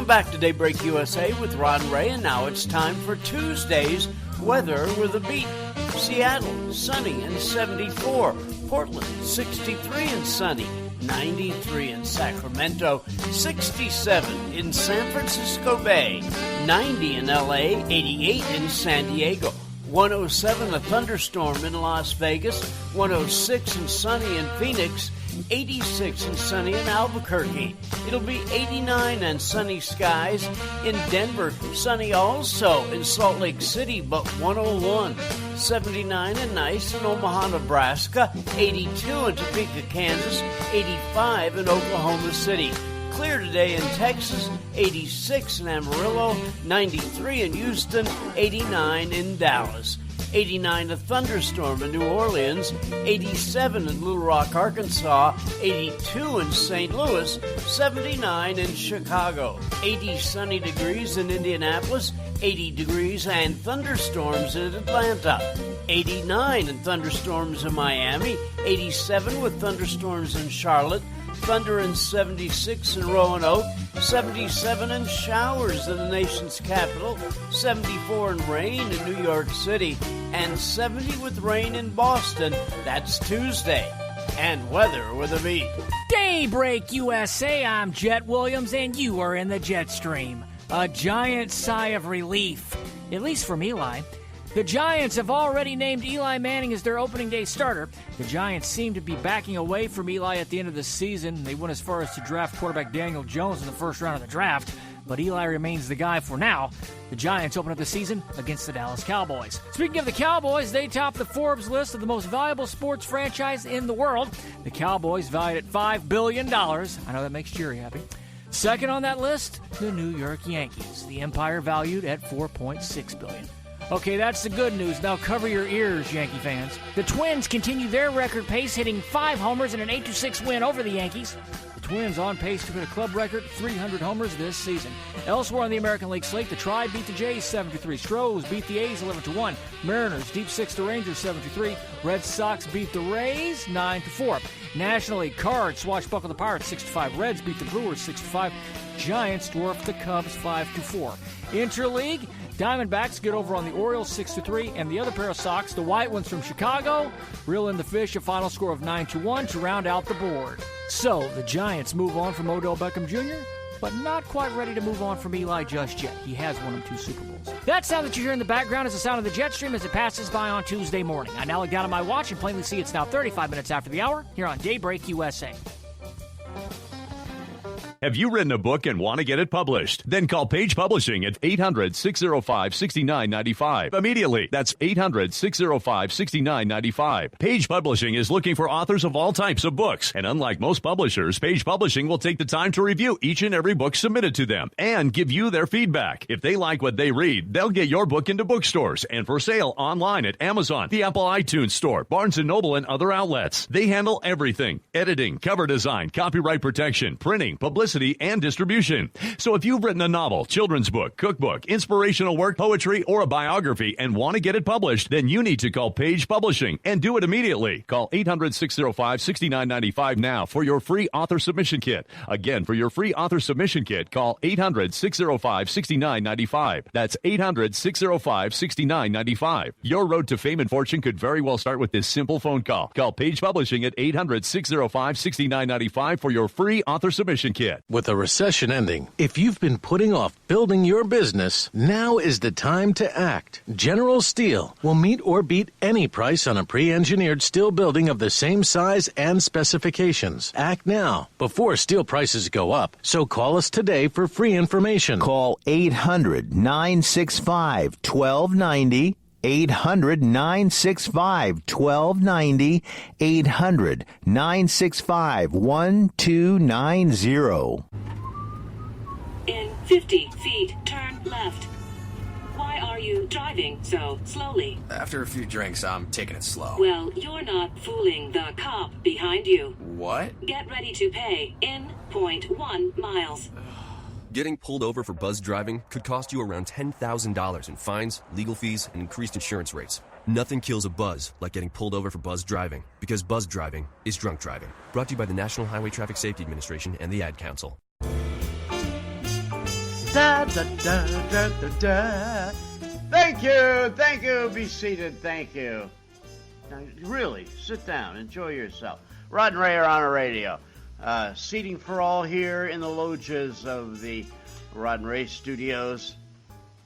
Welcome back to Daybreak USA with Rod and Ray, and now it's time for Tuesday's Weather with a Beat. Seattle, sunny and 74. Portland, 63 and sunny. 93 in Sacramento. 67 in San Francisco Bay. 90 in LA. 88 in San Diego. 107 a thunderstorm in Las Vegas. 106 and sunny in Phoenix. 86 and sunny in Albuquerque. It'll be 89 and sunny skies in Denver. Sunny also in Salt Lake City, but 101. 79 and nice in Omaha, Nebraska. 82 in Topeka, Kansas. 85 in Oklahoma City. Clear today in Texas. 86 in Amarillo. 93 in Houston. 89 in Dallas. 89 a thunderstorm in New Orleans, 87 in Little Rock, Arkansas, 82 in St. Louis, 79 in Chicago, 80 sunny degrees in Indianapolis, 80 degrees and thunderstorms in Atlanta, 89 and thunderstorms in Miami, 87 with thunderstorms in Charlotte, thunder in 76 in Roanoke, 77 and showers in the nation's capital, 74 and rain in New York City, and 70 with rain in Boston. That's Tuesday. And weather with a beat. Daybreak USA, I'm Jet Williams, and you are in the jet stream. A giant sigh of relief, at least from Eli. The Giants have already named Eli Manning as their opening day starter. The Giants seem to be backing away from Eli at the end of the season. They went as far as to draft quarterback Daniel Jones in the first round of the draft, but Eli remains the guy for now. The Giants open up the season against the Dallas Cowboys. Speaking of the Cowboys, they top the Forbes list of the most valuable sports franchise in the world. The Cowboys valued at $5 billion. I know that makes Jerry happy. Second on that list, the New York Yankees. The Empire valued at $4.6 billion. Okay, that's the good news. Now cover your ears, Yankee fans. The Twins continue their record pace, hitting 5 homers in an 8-6 win over the Yankees. The Twins on pace to hit a club record 300 homers this season. Elsewhere on the American League slate, the Tribe beat the Jays 7-3. Stros beat the A's 11-1. Mariners deep 6 the Rangers 7-3. Red Sox beat the Rays 9-4. National League Cards swashbuckle the Pirates 6-5. Reds beat the Brewers 6-5. Giants dwarf the Cubs 5-4. Interleague, Diamondbacks get over on the Orioles 6-3, and the other pair of Sox, the white ones from Chicago, reel in the Fish a final score of 9-1 to round out the board. So the Giants move on from Odell Beckham Jr., but not quite ready to move on from Eli just yet. He has won them 2 Super Bowls. That sound that you hear in the background is the sound of the jet stream as it passes by on Tuesday morning. I now look down at my watch and plainly see it's now 35 minutes after the hour here on Daybreak USA. Have you written a book and want to get it published? Then call Page Publishing at 800-605-6995 immediately. That's 800-605-6995. Page Publishing is looking for authors of all types of books. And unlike most publishers, Page Publishing will take the time to review each and every book submitted to them and give you their feedback. If they like what they read, they'll get your book into bookstores and for sale online at Amazon, the Apple iTunes Store, Barnes & Noble, and other outlets. They handle everything: editing, cover design, copyright protection, printing, publicity, and distribution. So if you've written a novel, children's book, cookbook, inspirational work, poetry, or a biography and want to get it published, then you need to call Page Publishing and do it immediately. Call 800-605-6995 now for your free author submission kit. Again, for your free author submission kit, call 800-605-6995. That's 800-605-6995. Your road to fame and fortune could very well start with this simple phone call. Call Page Publishing at 800-605-6995 for your free author submission kit. With a recession ending, if you've been putting off building your business, now is the time to act. General Steel will meet or beat any price on a pre-engineered steel building of the same size and specifications. Act now, before steel prices go up. So call us today for free information. Call 800-965-1290. 800-965-1290, 800-965-1290. In 50 feet, turn left. Why are you driving so slowly? After a few drinks, I'm taking it slow. Well, you're not fooling the cop behind you. What? Get ready to pay in 0.1 miles. Getting pulled over for buzz driving could cost you around $10,000 in fines, legal fees, and increased insurance rates. Nothing kills a buzz like getting pulled over for buzz driving, because buzz driving is drunk driving. Brought to you by the National Highway Traffic Safety Administration and the Ad Council. Da, da, da, da, da, da. Thank you. Be seated. Thank you. Now, really, sit down. Enjoy yourself. Rod and Ray are on a radio. Seating for all here in the loges of the Rod and Ray studios.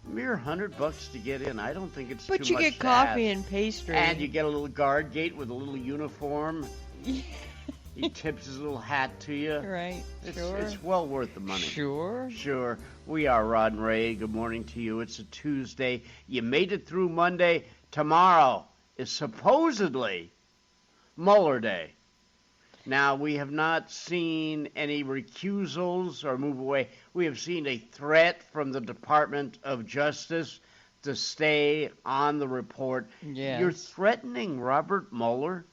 Mere $100 to get in. I don't think it's too much. But you get coffee and pastry. And you get a little guard gate with a little uniform. He tips his little hat to you. Right, sure. It's well worth the money. Sure. We are Rod and Ray. Good morning to you. It's a Tuesday. You made it through Monday. Tomorrow is supposedly Mueller Day. Now, we have not seen any recusals or move away. We have seen a threat from the Department of Justice to stay on the report. Yes. You're threatening Robert Mueller?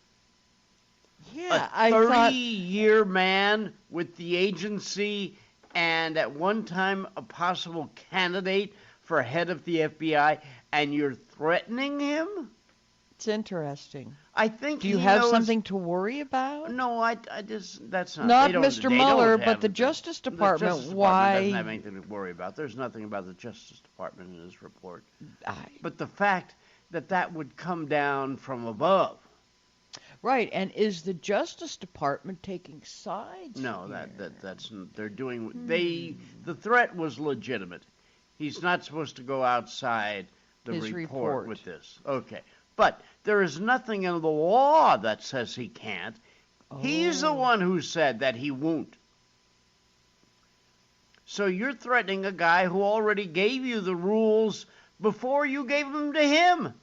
Yeah, a 30-year man with the agency and at one time a possible candidate for head of the FBI, and you're threatening him? It's interesting. I think. Do you have something to worry about? No, I just that's not. Not Mr. Mueller, but the Justice Department. The Justice Why? Department doesn't have anything to worry about. There's nothing about the Justice Department in his report. But the fact that would come down from above. Right, and is the Justice Department taking sides? No, that's they're doing. The threat was legitimate. He's not supposed to go outside the report with this. Okay. But there is nothing in the law that says he can't. Oh. He's the one who said that he won't. So you're threatening a guy who already gave you the rules before you gave them to him.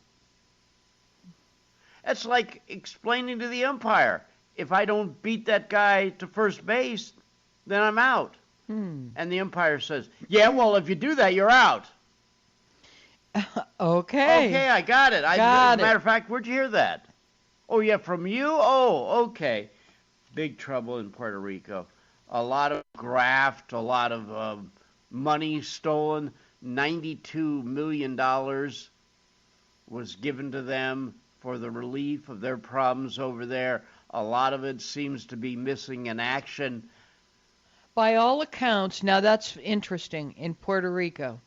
It's like explaining to the umpire, if I don't beat that guy to first base, then I'm out. And the umpire says, yeah, well, if you do that, you're out. Okay, I got it. As a matter of fact, where'd you hear that? Oh, yeah, from you? Oh, okay. Big trouble in Puerto Rico. A lot of graft, a lot of money stolen. $92 million was given to them for the relief of their problems over there. A lot of it seems to be missing in action. By all accounts, now that's interesting, in Puerto Rico.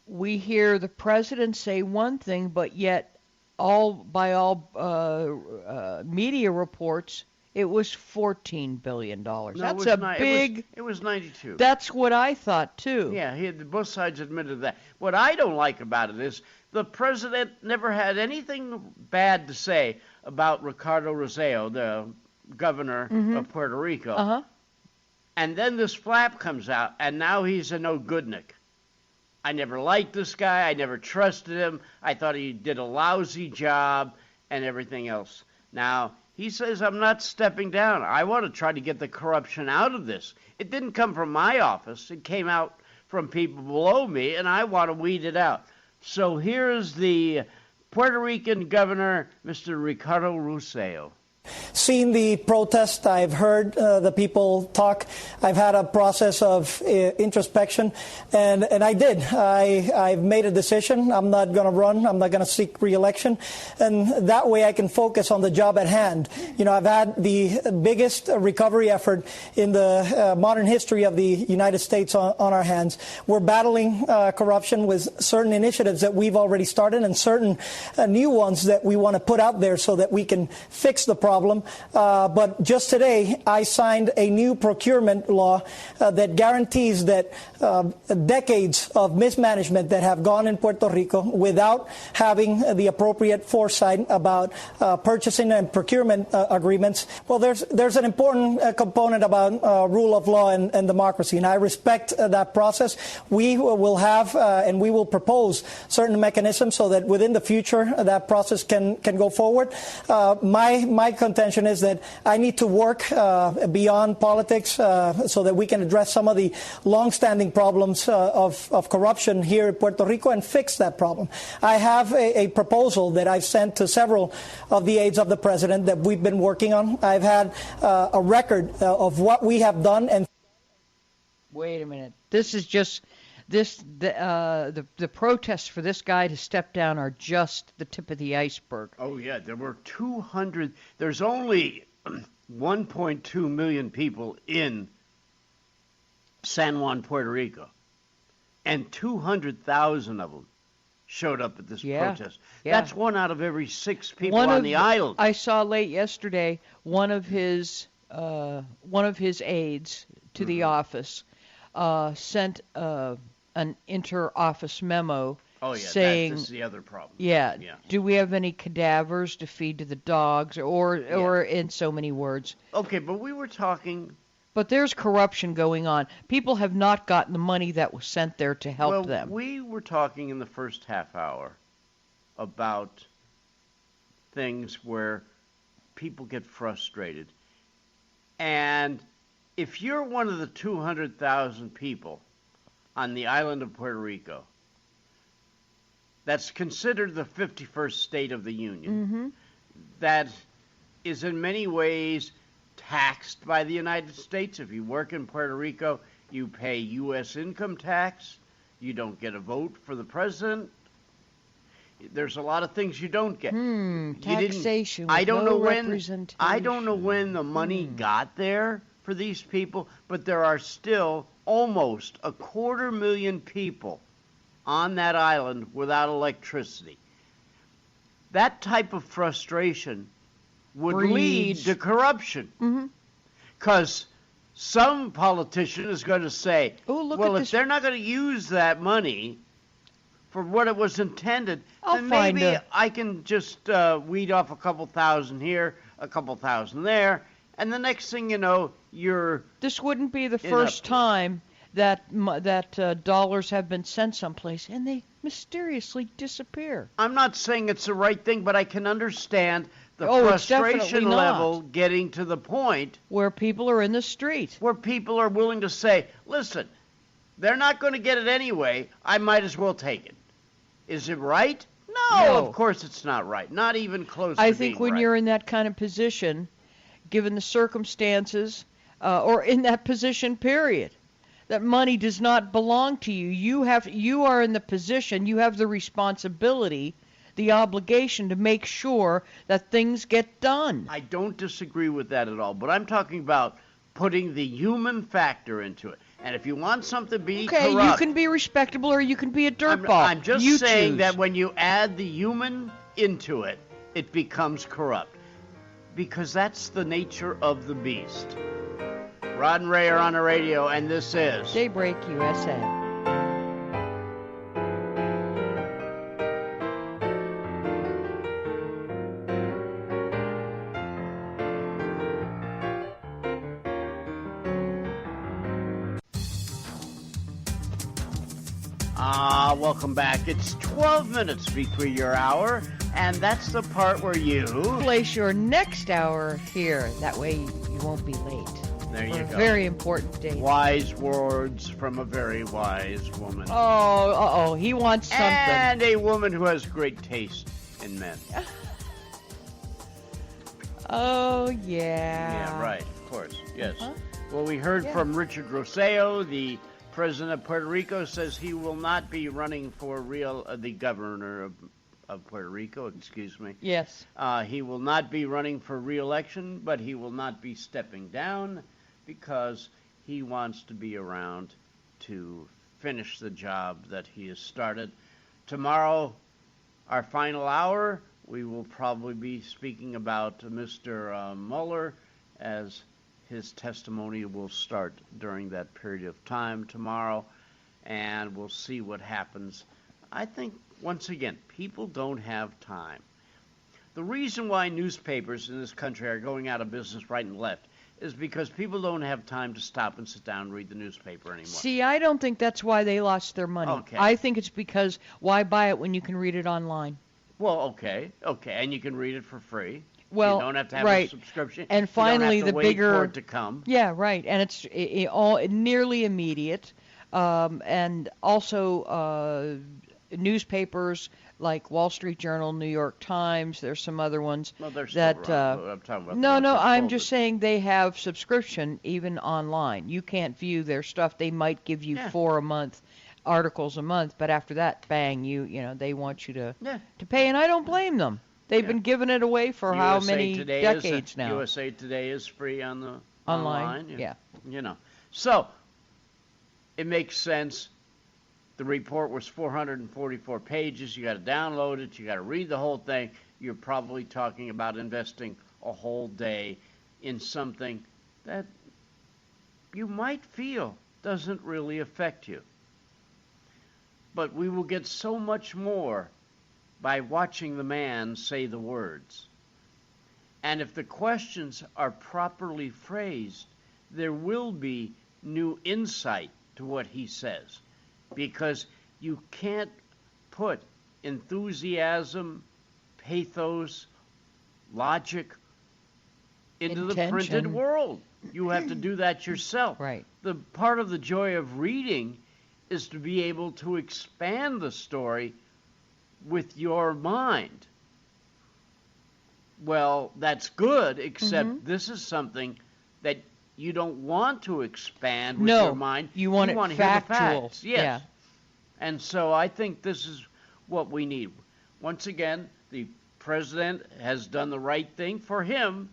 We hear the president say one thing, but yet by all media reports, it was $14 billion. No, that's big. It was 92. That's what I thought too. Yeah, both sides admitted that. What I don't like about it is the president never had anything bad to say about Ricardo Rossello, the governor of Puerto Rico. And then this flap comes out, and now he's a no-goodnik. I never liked this guy. I never trusted him. I thought he did a lousy job and everything else. Now, he says, I'm not stepping down. I want to try to get the corruption out of this. It didn't come from my office. It came out from people below me, and I want to weed it out. So here's the Puerto Rican governor, Mr. Ricardo Rossello. Seen the protest, I've heard the people talk. I've had a process of introspection, and I did. I've made a decision. I'm not going to run. I'm not going to seek re-election, and that way I can focus on the job at hand. You know, I've had the biggest recovery effort in the modern history of the United States on our hands. We're battling corruption with certain initiatives that we've already started and certain new ones that we want to put out there so that we can fix the problem. But just today, I signed a new procurement law that guarantees that decades of mismanagement that have gone in Puerto Rico without having the appropriate foresight about purchasing and procurement agreements. Well, there's an important component about rule of law and democracy, and I respect that process. We will have and we will propose certain mechanisms so that within the future that process can go forward. My contention is that I need to work beyond politics so that we can address some of the long-standing problems of corruption here in Puerto Rico and fix that problem. I have a proposal that I've sent to several of the aides of the president that we've been working on. I've had a record of what we have done. And wait a minute. This is just the protests for this guy to step down are just the tip of the iceberg. Oh, yeah. There were 200. There's only 1.2 million people in San Juan, Puerto Rico. And 200,000 of them showed up at this protest. Yeah. That's 1 out of every 6 people on the island. I saw late yesterday one of his aides to the office sent an inter-office memo saying, this is the other problem. Yeah. Do we have any cadavers to feed to the dogs, or in so many words? Okay, but we were talking. But there's corruption going on. People have not gotten the money that was sent there to help them. We were talking in the first half hour about things where people get frustrated. And if you're one of the 200,000 people on the island of Puerto Rico that's considered the 51st state of the Union, that is in many ways taxed by the United States. If you work in Puerto Rico, you pay U.S. income tax. You don't get a vote for the president. There's a lot of things you don't get. Taxation. I don't know representation. I don't know when the money got there for these people, but there are still almost 250,000 people on that island without electricity. That type of frustration would lead to corruption. Because some politician is going to say, well, if they're not going to use that money for what it was intended, then maybe I can just weed off a couple thousand here, a couple thousand there, and the next thing you know, you're... This wouldn't be the first time that dollars have been sent someplace, and they mysteriously disappear. I'm not saying it's the right thing, but I can understand the frustration level getting to the point where people are in the street, where people are willing to say, listen, they're not going to get it anyway, I might as well take it. Is it right? No, of course it's not right. Not even close to being right. I think when you're in that kind of position, given the circumstances, or in that position, period, that money does not belong to you. You are in the position, you have the responsibility, the obligation to make sure that things get done. I don't disagree with that at all, but I'm talking about putting the human factor into it. And if you want something to be corrupt... Okay, you can be respectable or you can be a dirtball. I'm just saying that when you add the human into it, it becomes corrupt. Because that's the nature of the beast. Rod and Ray are on the radio, and this is... Daybreak USA. Welcome back. It's 12 minutes between your hour, and that's the part where you... place your next hour here. That way you won't be late. There you go. Very important date. Wise words from a very wise woman. Oh, he wants something. And a woman who has great taste in men. Oh, yeah. Yeah, right, of course, yes. Well, we heard from Richard Rosselló, the President of Puerto Rico, says he will not be running for the governor of Puerto Rico, excuse me. Yes. He will not be running for re-election, but he will not be stepping down because he wants to be around to finish the job that he has started. Tomorrow, our final hour, we will probably be speaking about Mr. Mueller, as his testimony will start during that period of time tomorrow, and we'll see what happens. I think, once again, people don't have time. The reason why newspapers in this country are going out of business right and left is because people don't have time to stop and sit down and read the newspaper anymore. See, I don't think that's why they lost their money. Okay. I think it's because why buy it when you can read it online? Well, okay, and you can read it for free. Well, you don't have to have a subscription. And finally, you don't have to the wait bigger for it to come. Yeah, right, and it's all nearly immediate, and also newspapers like Wall Street Journal, New York Times. There's some other ones that. I'm talking about No, I'm just saying they have subscription even online. You can't view their stuff. They might give you 4 a month. Articles a month, but after that, bang, you know, they want you to pay, and I don't blame them. They've been giving it away for how many decades now? USA Today is free on the online. Yeah. You know, so it makes sense the report was 444 pages. You got to download it. You got to read the whole thing. You're probably talking about investing a whole day in something that you might feel doesn't really affect you. But we will get so much more by watching the man say the words. And if the questions are properly phrased, there will be new insight to what he says. Because you can't put enthusiasm, pathos, logic into the printed world. You have to do that yourself. Right. The part of the joy of reading is to be able to expand the story with your mind. Well, that's good, except this is something that you don't want to expand with your mind. You want it to factual. hear the facts. Yes. Yeah. And so I think this is what we need. Once again, the president has done the right thing for him.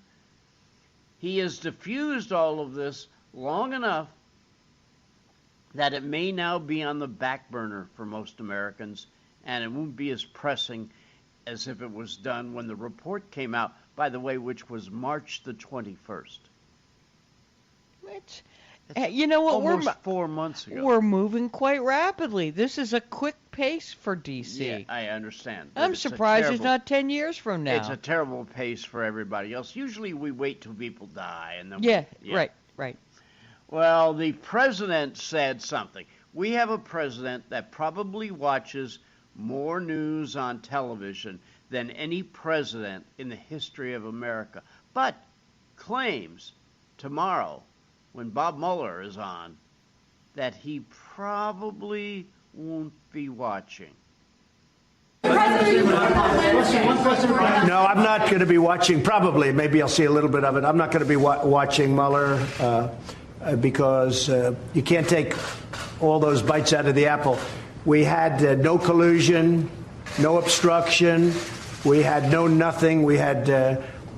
He has diffused all of this long enough that it may now be on the back burner for most Americans, and it won't be as pressing as if it was done when the report came out, by the way, which was March the 21st. You know what? Almost 4 months ago. We're moving quite rapidly. This is a quick pace for D.C. Yeah, I understand. I'm surprised it's not 10 years from now. It's a terrible pace for everybody else. Usually we wait till people die. And then right. Well, the president said something. We have a president that probably watches more news on television than any president in the history of America, but claims tomorrow, when Bob Mueller is on, that he probably won't be watching. No, I'm not going to be watching, probably. Maybe I'll see a little bit of it. I'm not going to be watching Mueller because you can't take all those bites out of the apple. We had no collusion, no obstruction. We had no nothing. We had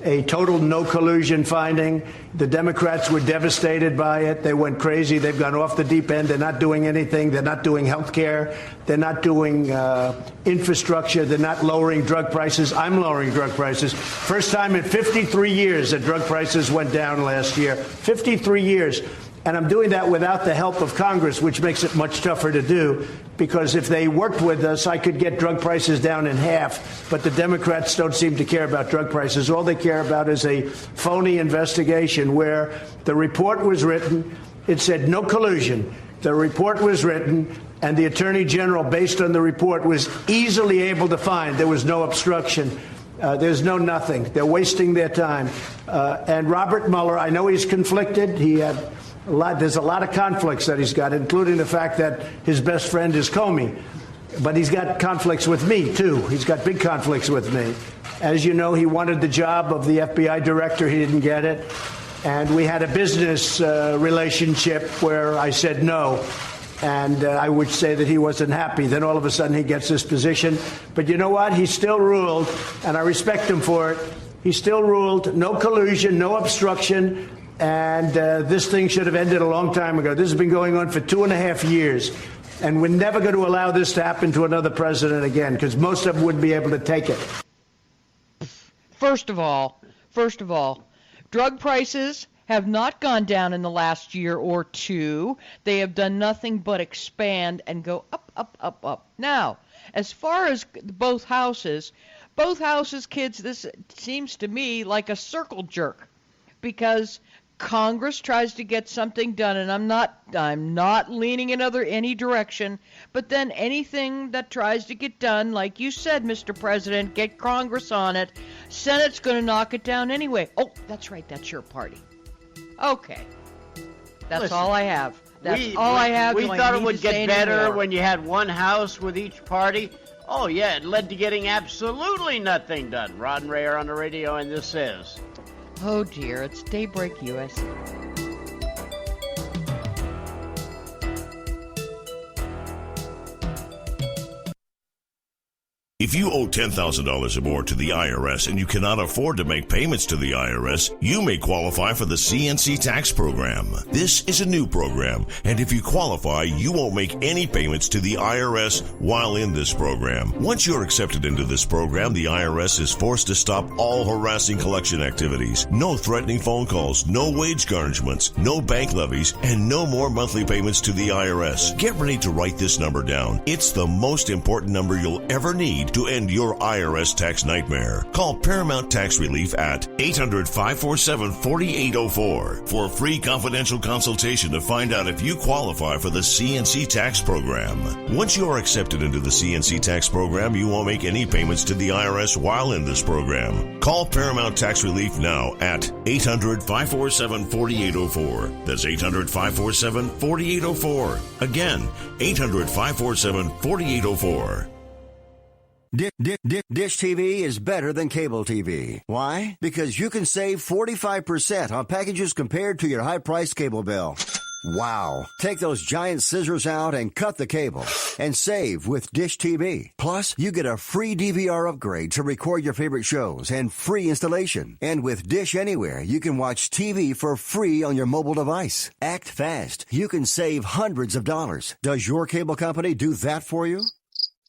a total no collusion finding. The Democrats were devastated by it. They went crazy. They've gone off the deep end. They're not doing anything. They're not doing health care. They're not doing infrastructure. They're not lowering drug prices. I'm lowering drug prices. First time in 53 years that drug prices went down last year. 53 years. And I'm doing that without the help of Congress, which makes it much tougher to do, because if they worked with us, I could get drug prices down in half. But the Democrats don't seem to care about drug prices. All they care about is a phony investigation where the report was written. It said no collusion. The report was written, and the Attorney General, based on the report, was easily able to find there was no obstruction. There's no nothing. They're wasting their time. And Robert Mueller, I know he's conflicted. He had there's a lot of conflicts that he's got, including the fact that his best friend is Comey. But he's got conflicts with me, too. He's got big conflicts with me. As you know, he wanted the job of the FBI director. He didn't get it. And we had a business relationship where I said no. And I would say that he wasn't happy. Then all of a sudden he gets this position. But you know what? He still ruled, and I respect him for it. He still ruled no collusion, no obstruction. And this thing should have ended a long time ago. This has been going on for 2.5 years. And we're never going to allow this to happen to another president again, because most of them wouldn't be able to take it. First of all, drug prices have not gone down in the last year or two. They have done nothing but expand and go up, up, up, up. Now, as far as both houses, kids, this seems to me like a circle jerk, because Congress tries to get something done, and I'm not leaning in any direction, but then anything that tries to get done, like you said, Mr. President, get Congress on it. Senate's going to knock it down anyway. Oh, that's right, that's your party. Okay. That's all I have. That's all I have. We thought it would get better when you had one house with each party. Oh, yeah, it led to getting absolutely nothing done. Rod and Ray are on the radio, and this is... Oh, dear, it's Daybreak USA. If you owe $10,000 or more to the IRS and you cannot afford to make payments to the IRS, you may qualify for the CNC tax program. This is a new program, and if you qualify, you won't make any payments to the IRS while in this program. Once you're accepted into this program, the IRS is forced to stop all harassing collection activities. No threatening phone calls, no wage garnishments, no bank levies, and no more monthly payments to the IRS. Get ready to write this number down. It's the most important number you'll ever need to end your IRS tax nightmare. Call Paramount Tax Relief at 800-547-4804 for a free confidential consultation to find out if you qualify for the CNC tax program. Once you are accepted into the CNC tax program, you won't make any payments to the IRS while in this program. Call Paramount Tax Relief now at 800-547-4804. That's 800-547-4804. Again, 800-547-4804. Dish TV is better than cable TV. Why? Because you can save 45% on packages compared to your high-priced cable bill. Wow. Take those giant scissors out and cut the cable and save with Dish TV. Plus, you get a free DVR upgrade to record your favorite shows and free installation. And with Dish Anywhere, you can watch TV for free on your mobile device. Act fast. You can save hundreds of dollars. Does your cable company do that for you?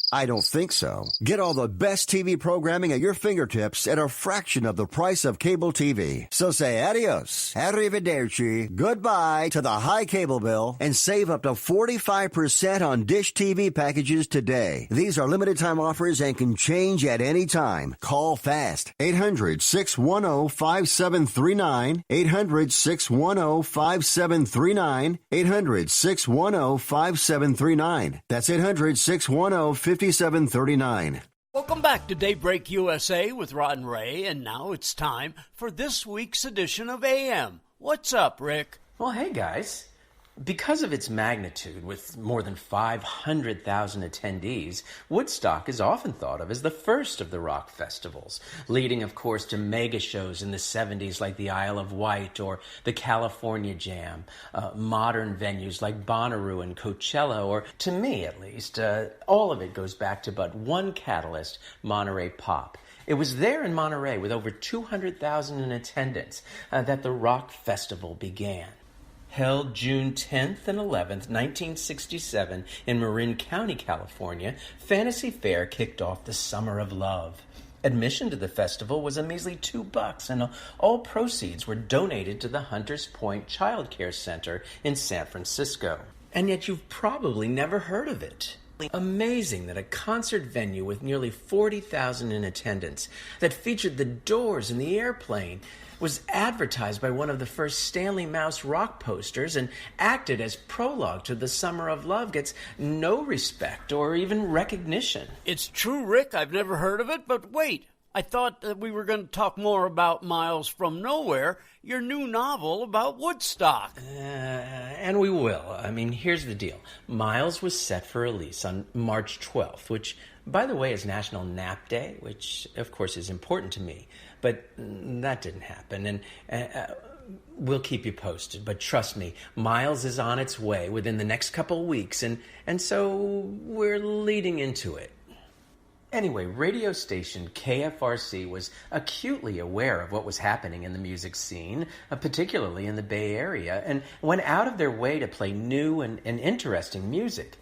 I don't think so. Get all the best TV programming at your fingertips at a fraction of the price of cable TV. So say adios, arrivederci, goodbye to the high cable bill and save up to 45% on Dish TV packages today. These are limited time offers and can change at any time. Call fast. 800-610-5739. 800-610-5739. 800-610-5739. That's 800-610-5739. 5739. Welcome back to Daybreak USA with Rod and Ray, and now it's time for this week's edition of AM. What's up, Rick? Well, hey, guys. Because of its magnitude, with more than 500,000 attendees, Woodstock is often thought of as the first of the rock festivals, leading, of course, to mega shows in the 70s like the Isle of Wight or the California Jam, modern venues like Bonnaroo and Coachella, or, to me at least, all of it goes back to but one catalyst, Monterey Pop. It was there in Monterey, with over 200,000 in attendance, that the rock festival began. Held June 10th and 11th, 1967, in Marin County, California, Fantasy Fair kicked off the Summer of Love. Admission to the festival was a measly $2, and all proceeds were donated to the Hunters Point Child Care Center in San Francisco. And yet you've probably never heard of it. Amazing that a concert venue with nearly 40,000 in attendance, that featured the Doors and the Airplane, was advertised by one of the first Stanley Mouse rock posters and acted as prologue to the Summer of Love gets no respect or even recognition. It's true, Rick. I've never heard of it, but wait. I thought that we were going to talk more about Miles from Nowhere, your new novel about Woodstock. And we will. I mean, here's the deal. Miles was set for release on March 12th, which, by the way, is National Nap Day, which, of course, is important to me. But that didn't happen, and we'll keep you posted. But trust me, Miles is on its way within the next couple of weeks, and so we're leading into it. Anyway, radio station KFRC was acutely aware of what was happening in the music scene, particularly in the Bay Area, and went out of their way to play new and interesting music.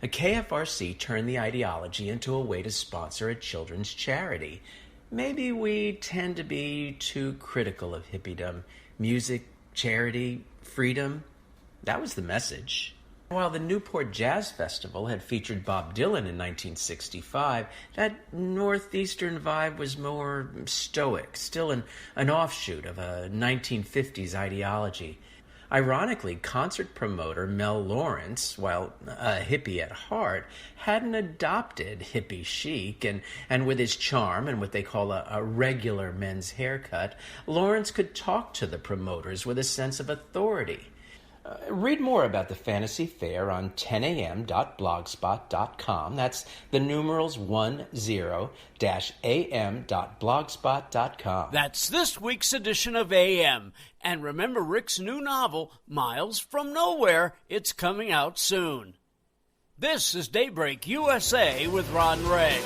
The KFRC turned the ideology into a way to sponsor a children's charity. Maybe we tend to be too critical of hippiedom. Music, charity, freedom. That was the message. While the Newport Jazz Festival had featured Bob Dylan in 1965, that Northeastern vibe was more stoic, still an offshoot of a 1950s ideology. Ironically, concert promoter Mel Lawrence, while a hippie at heart, hadn't adopted hippie chic, and with his charm and what they call a regular men's haircut, Lawrence could talk to the promoters with a sense of authority. Read more about the Fantasy Fair on 10am.blogspot.com. That's the numerals 10-am.blogspot.com. That's this week's edition of AM. And remember Rick's new novel, Miles from Nowhere. It's coming out soon. This is Daybreak USA with Ron Ray.